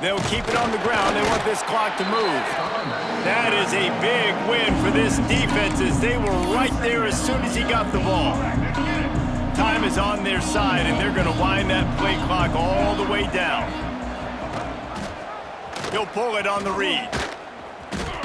They'll keep it on the ground. They want this clock to move. That is a big win for this defense as they were right there as soon as he got the ball. Time is on their side, and they're going to wind that play clock all the way down. He'll pull it on the read.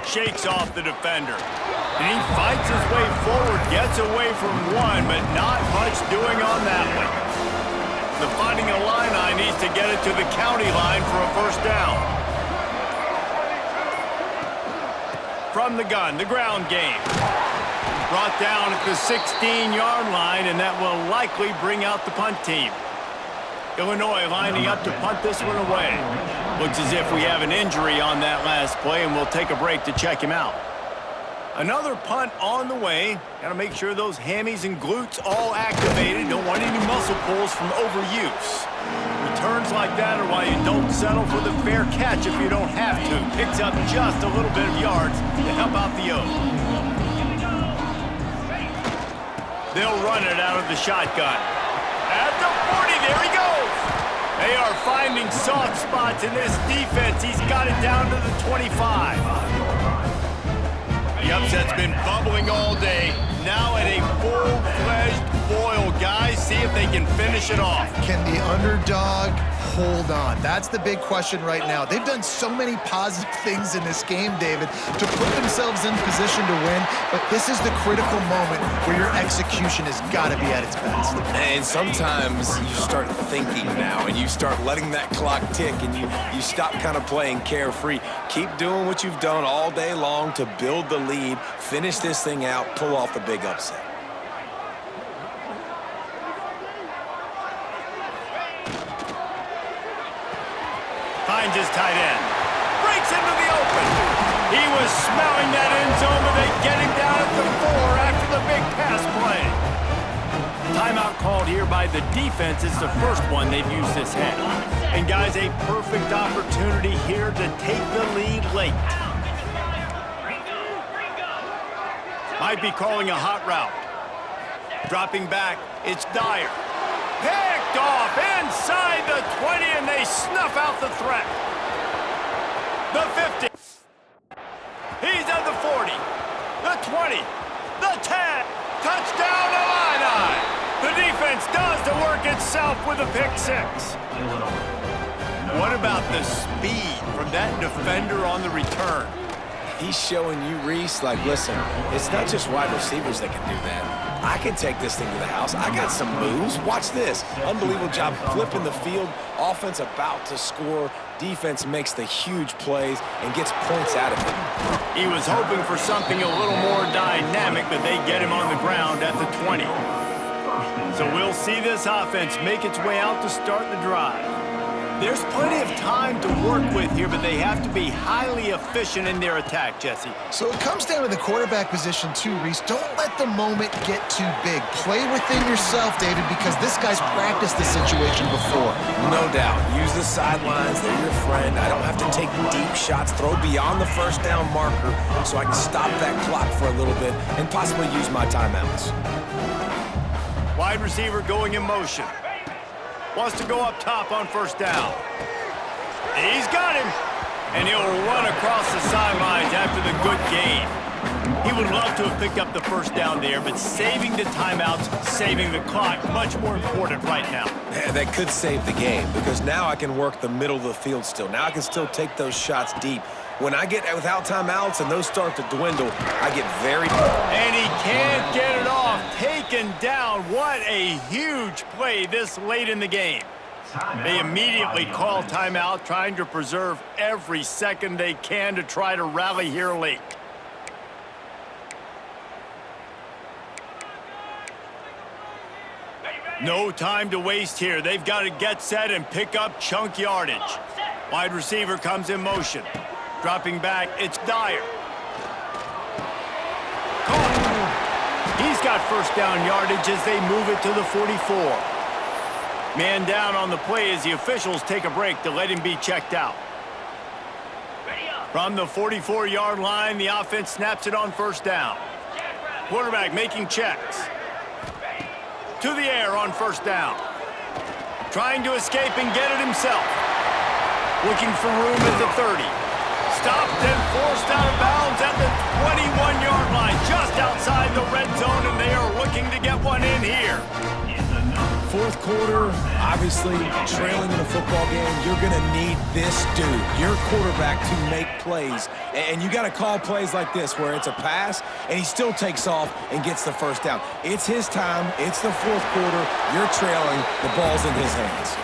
Shakes off the defender. And he fights his way forward, gets away from one, but not much doing on that one. The Fighting Illini needs to get it to the county line for a first down. From the gun, the ground game. Brought down at the 16-yard line, and that will likely bring out the punt team. Illinois lining up to punt this one away. Looks as if we have an injury on that last play, and we'll take a break to check him out. Another punt on the way. Got to make sure those hammies and glutes all activated. Don't want any muscle pulls from overuse. Returns like that are why you don't settle for the fair catch if you don't have to. Picks up just a little bit of yards to help out the O. They'll run it out of the shotgun. At the 40, there he goes. They are finding soft spots in this defense. He's got it down to the 25. The upset's been bubbling all day. Now at a full-fledged boil, guys. See if they can finish it off. Can the underdog hold on? That's the big question right now. They've done so many positive things in this game, David, to put themselves in position to win, but this is the critical moment where your execution has got to be at its best. And sometimes you start thinking now, and you start letting that clock tick, and you stop kind of playing carefree. Keep doing what you've done all day long to build the lead, finish this thing out, pull off the big upset. Finds his tight end. Breaks into the open. He was smelling that end zone, but they get him down at the 4 after the big pass play. Timeout called here by the defense. It's the first one they've used this half. And guys, a perfect opportunity here to take the lead late. Might be calling a hot route. Dropping back, it's Dyer. Picked off inside the 20, and they snuff out the threat. The 50. He's at the 40. The 20. The 10. Touchdown Illini. The defense does the work itself with a pick six. What about the speed from that defender on the return? He's showing you, Reese, like, listen, it's not just wide receivers that can do that. I can take this thing to the house. I got some moves. Watch this. Unbelievable job flipping the field. Offense about to score. Defense makes the huge plays and gets points out of it. He was hoping for something a little more dynamic, but they get him on the ground at the 20. So we'll see this offense make its way out to start the drive. There's plenty of time to work with here, but they have to be highly efficient in their attack, Jesse. So it comes down to the quarterback position too, Reese. Don't let the moment get too big. Play within yourself, David, because this guy's practiced this situation before. No doubt. Use the sidelines. They're your friend. I don't have to take deep shots. Throw beyond the first down marker so I can stop that clock for a little bit and possibly use my timeouts. Wide receiver going in motion. Wants to go up top on first down. He's got him. And he'll run across the sidelines after the good gain. He would love to have picked up the first down there, but saving the timeouts, saving the clock, much more important right now. Yeah, that could save the game because now I can work the middle of the field still. Now I can still take those shots deep. When I get without timeouts and those start to dwindle, I get very... And he can't get it off. Taken down. What a huge play this late in the game. They immediately call timeout, trying to preserve every second they can to try to rally here late. No time to waste here. They've got to get set and pick up chunk yardage. Wide receiver comes in motion. Dropping back, it's Dyer. Caught. He's got first down yardage as they move it to the 44. Man down on the play as the officials take a break to let him be checked out. From the 44-yard line, the offense snaps it on first down. Quarterback making checks. To the air on first down. Trying to escape and get it himself. Looking for room at the 30. Stopped and forced out of bounds at the 21-yard line, just outside the red zone, and they are looking to get one in here. Fourth quarter, obviously trailing in a football game, you're going to need this dude, your quarterback, to make plays. And you got to call plays like this where it's a pass and he still takes off and gets the first down. It's his time. It's the fourth quarter. You're trailing. The ball's in his hands.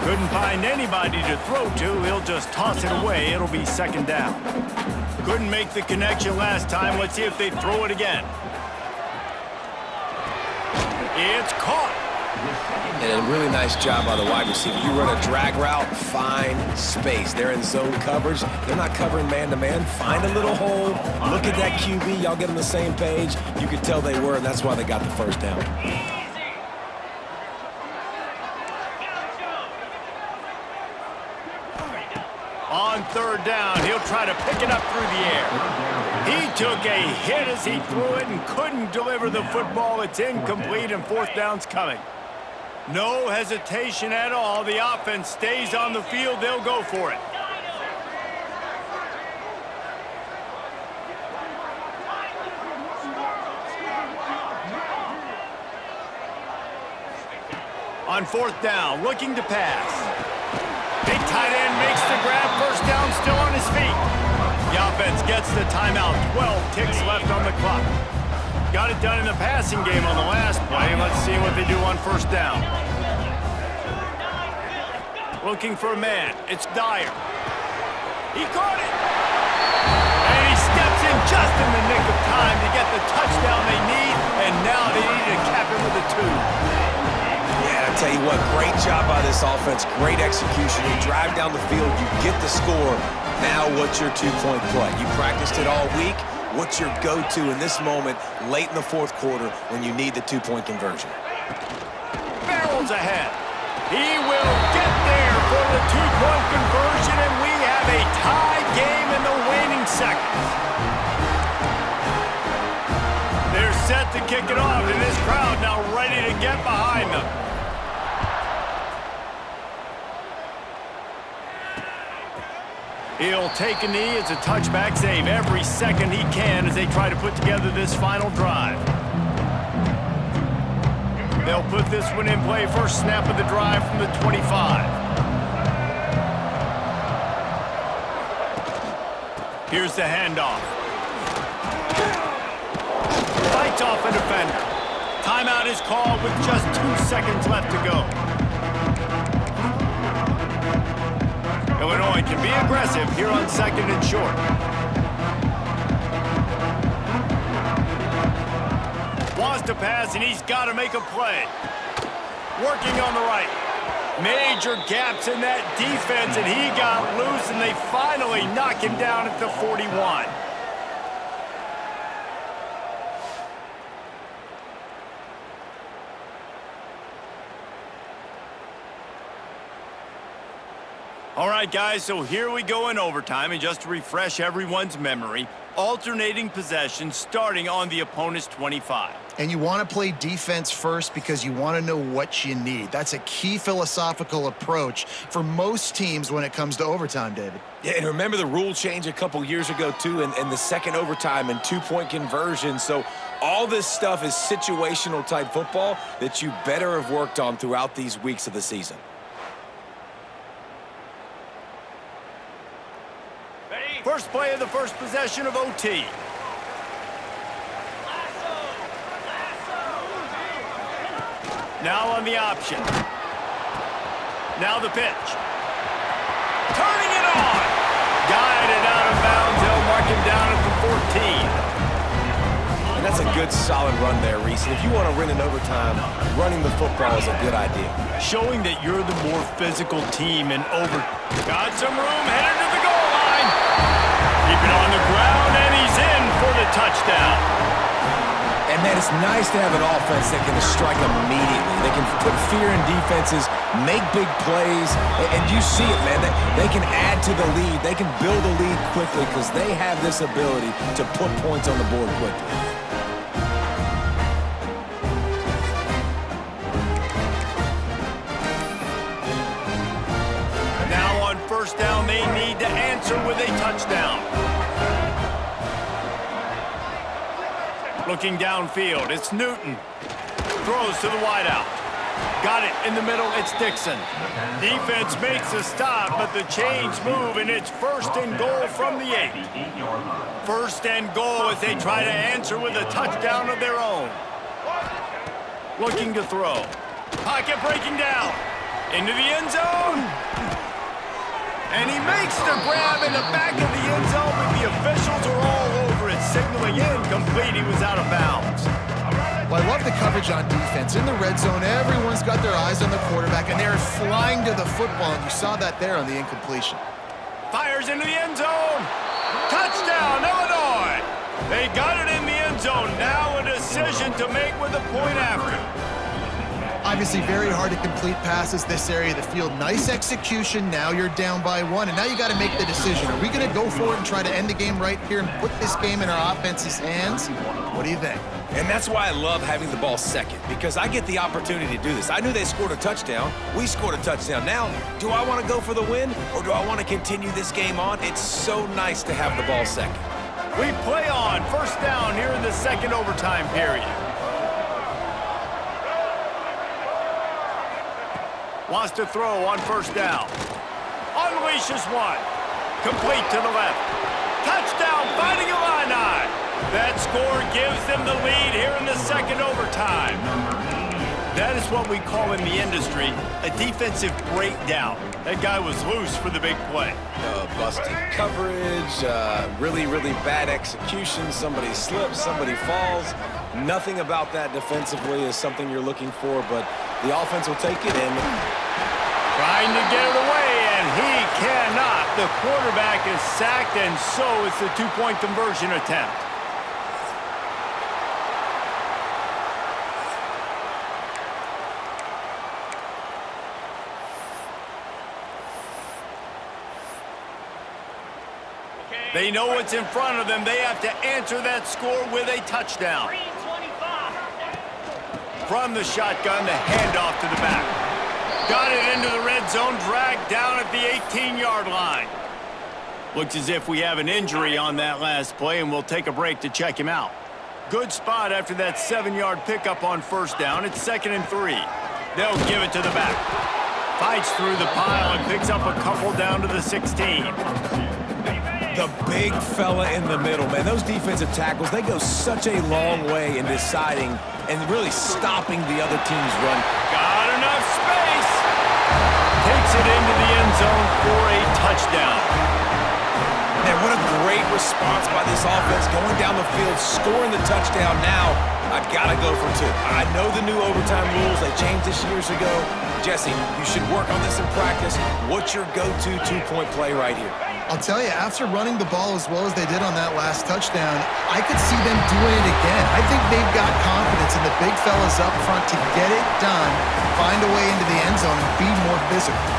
Couldn't find anybody to throw to. He'll just toss it away. It'll be second down. Couldn't make the connection last time. Let's see if they throw it again. It's caught. And a really nice job by the wide receiver. You run a drag route, find space. They're in zone coverage. They're not covering man-to-man. Find a little hole. Look at that QB. Y'all get on the same page. You could tell they were, and that's why they got the first down. On third down, he'll try to pick it up through the air. He took a hit as he threw it and couldn't deliver the football. It's incomplete, and fourth down's coming. No hesitation at all. The offense stays on the field. They'll go for it. On fourth down, looking to pass. Big tight end makes the grab. First down, still on his feet. The offense gets the timeout. 12 ticks left on the clock. Got it done in the passing game on the last play. Let's see what they do on first down. Looking for a man. It's Dyer. He caught it. And he steps in just in the nick of time to get the touchdown they need. And now they need to cap it with a 2. Yeah, I tell you what, great job by this offense. Great execution. You drive down the field, you get the score. Now what's your two-point play? You practiced it all week. What's your go-to in this moment late in the fourth quarter when you need the two-point conversion? Barrels ahead. He will get there for the two-point conversion, and we have a tie game in the waning seconds. They're set to kick it off, and this crowd now ready to get behind them. He'll take a knee. It's a touchback save every second he can as they try to put together this final drive. They'll put this one in play. First snap of the drive from the 25. Here's the handoff. Fights off a defender. Timeout is called with just 2 seconds left to go. Illinois can be aggressive here on second and short. Wants to pass, and he's got to make a play. Working on the right. Major gaps in that defense, and he got loose, and they finally knock him down at the 41. All right, guys, so here we go in overtime, and just to refresh everyone's memory, alternating possession starting on the opponent's 25. And you want to play defense first because you want to know what you need. That's a key philosophical approach for most teams when it comes to overtime, David. Yeah, and remember the rule change a couple years ago, too, and the second overtime and two-point conversion. So all this stuff is situational-type football that you better have worked on throughout these weeks of the season. First play of the first possession of OT. Now on the option. Now the pitch. Turning it on. Guided out of bounds. They'll mark him down at the 14. And that's a good, solid run there, Reese. And if you want to win in overtime, running the football is a good idea. Showing that you're the more physical team in over. Got some room, headed to the goal line. Keep it on the ground, and he's in for the touchdown. And, man, it's nice to have an offense that can strike immediately. They can put fear in defenses, make big plays, and you see it, man. They can add to the lead. They can build a lead quickly because they have this ability to put points on the board quickly. Now on first down, touchdown. Looking downfield, it's Newton. Throws to the wideout. Got it in the middle, it's Dixon. Defense makes a stop, but the chains move, and it's 1st and goal from the 8. 1st and goal as they try to answer with a touchdown of their own. Looking to throw. Pocket breaking down. Into the end zone. And he makes the grab in the back of the end zone, but the officials are all over it, signaling incomplete. He was out of bounds. Well, I love the coverage on defense. In the red zone, everyone's got their eyes on the quarterback, and they're flying to the football, and you saw that there on the incompletion. Fires into the end zone. Touchdown, Illinois. They got it in the end zone. Now a decision to make with a point after. Obviously, very hard to complete passes this area of the field. Nice execution. Now you're down by 1, and now you got to make the decision. Are we going to go for it and try to end the game right here and put this game in our offense's hands? What do you think? And that's why I love having the ball second, because I get the opportunity to do this. I knew they scored a touchdown. We scored a touchdown. Now, do I want to go for the win, or do I want to continue this game on? It's so nice to have the ball second. We play on. 1st down here in the 2nd overtime period. Wants to throw on 1st down. Unleashes one. Complete to the left. Touchdown, Fighting Illini. That score gives them the lead here in the 2nd overtime. That is what we call in the industry a defensive breakdown. That guy was loose for the big play. Busted coverage, really, really bad execution. Somebody slips, somebody falls. Nothing about that defensively is something you're looking for, but the offense will take it in. Trying to get it away, and he cannot. The quarterback is sacked, and so is the 2-point conversion attempt. They know what's in front of them. They have to answer that score with a touchdown. From the shotgun, the handoff to the back. Got it into the red zone, dragged down at the 18-yard line. Looks as if we have an injury on that last play, and we'll take a break to check him out. Good spot after that 7-yard pickup on 1st down. It's 2nd and 3. They'll give it to the back. Fights through the pile and picks up a couple down to the 16. The big fella in the middle, man. Those defensive tackles, they go such a long way in deciding and really stopping the other team's run. Got enough space. Takes it into the end zone for a touchdown. Man, what a great response by this offense. Going down the field, scoring the touchdown. Now, I've got to go for 2. I know the new overtime rules. They changed this years ago. Jesse, you should work on this in practice. What's your go-to 2-point play right here? I'll tell you, after running the ball as well as they did on that last touchdown, I could see them doing it again. I think they've got confidence in the big fellas up front to get it done, find a way into the end zone, and be more physical.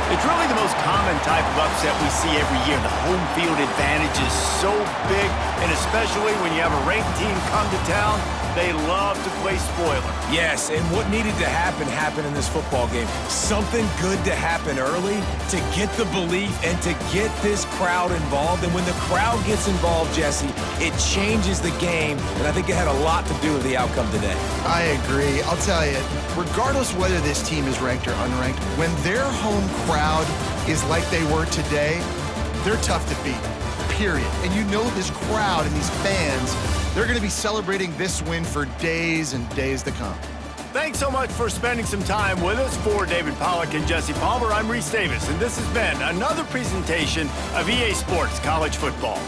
It's really the most common type of upset we see every year. The home field advantage is so big, and especially when you have a ranked team come to town, they love to play spoiler. Yes, and what needed to happen happened in this football game. Something good to happen early to get the belief and to get this crowd involved. And when the crowd gets involved, Jesse, it changes the game, and I think it had a lot to do with the outcome today. I agree. I'll tell you, regardless whether this team is ranked or unranked, when their home crowd is like they were today, they're tough to beat, period. And you know this crowd and these fans, they're going to be celebrating this win for days and days to come. Thanks so much for spending some time with us. For David Pollack and Jesse Palmer, I'm Reese Davis, and this has been another presentation of EA Sports College Football.